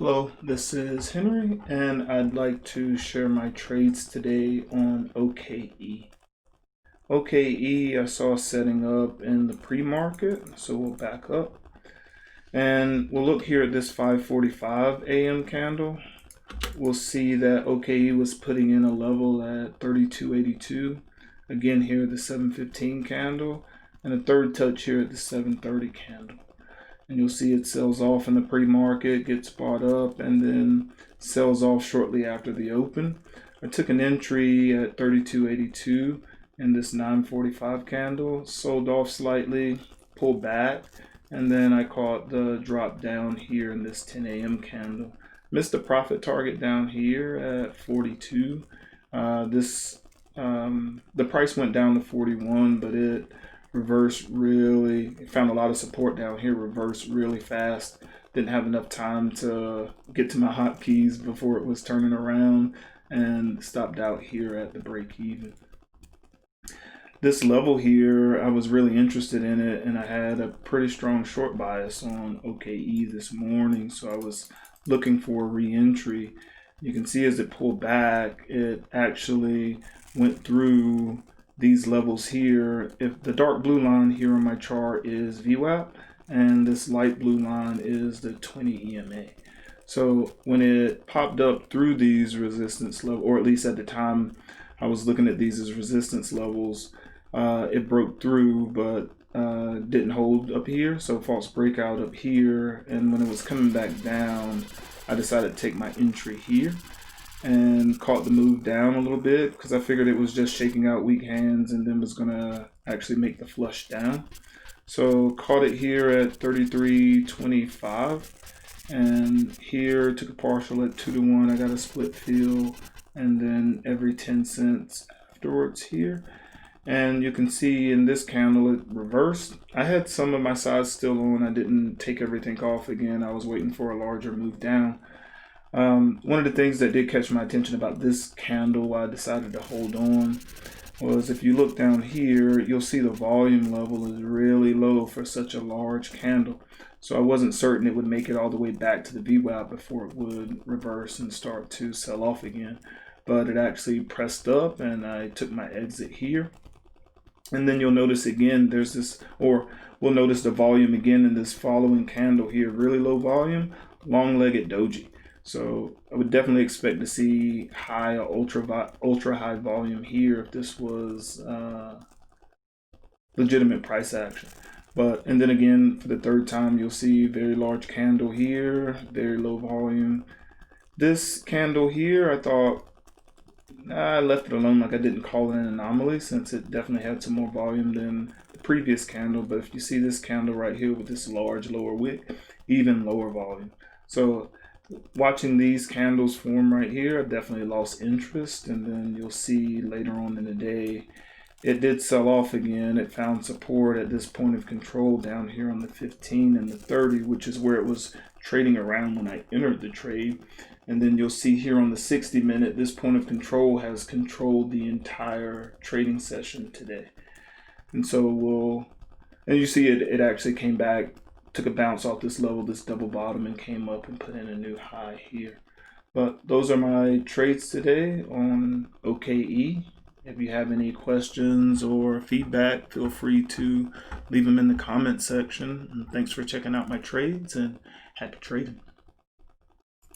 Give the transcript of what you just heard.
Hello, this is Henry, and I'd like to share my trades today on OKE. OKE, I saw setting up in the pre-market, so we'll back up. And we'll look here at this 5:45 a.m. candle. We'll see that OKE was putting in a level at 32.82. Again here at the 7:15 candle, and a third touch here at the 7:30 candle. And you'll see it sells off in the pre-market, gets bought up, and then sells off shortly after the open. I took an entry at 32.82 in this 9:45 candle, sold off slightly, pulled back, and then I caught the drop down here in this 10 a.m. candle. Missed the profit target down here at 42. The price went down to 41, but it reversed really, found a lot of support down here, reversed really fast. Didn't have enough time to get to my hotkeys before it was turning around, and stopped out here at the break even. This level here, I was really interested in it, and I had a pretty strong short bias on OKE this morning, so I was looking for a re-entry. You can see as it pulled back, it actually went through these levels here. If the dark blue line here on my chart is VWAP, and this light blue line is the 20 EMA. So when it popped up through these resistance levels, or at least at the time I was looking at these as resistance levels, it broke through, but didn't hold up here. So false breakout up here, and when it was coming back down, I decided to take my entry here and caught the move down a little bit because I figured it was just shaking out weak hands and then was gonna actually make the flush down. So caught it here at 33.25, and here took a partial at 2-to-1. I got a split fill, and then every 10 cents afterwards here. And you can see in this candle it reversed. I had some of my size still on. I didn't take everything off again. I was waiting for a larger move down. One of the things that did catch my attention about this candle, why I decided to hold on, was if you look down here, you'll see the volume level is really low for such a large candle. So I wasn't certain it would make it all the way back to the VWAP before it would reverse and start to sell off again. But it actually pressed up, and I took my exit here. And then you'll notice again, there's this, or we'll notice the volume again in this following candle here, really low volume, long-legged doji. So I would definitely expect to see high or ultra high volume here if this was legitimate price action. And then again, for the third time, you'll see very large candle here, very low volume. This candle here, I thought I left it alone, like I didn't call it an anomaly since it definitely had some more volume than the previous candle. But if you see this candle right here with this large lower wick, even lower volume. So watching these candles form right here, I definitely lost interest. And then you'll see later on in the day, it did sell off again. It found support at this point of control down here on the 15 and the 30, which is where it was trading around when I entered the trade. And then you'll see here on the 60-minute, this point of control has controlled the entire trading session today. And so and you see it actually came back, took a bounce off this level, this double bottom, and came up and put in a new high here. But those are my trades today on OKE. If you have any questions or feedback, feel free to leave them in the comment section. And thanks for checking out my trades, and happy trading.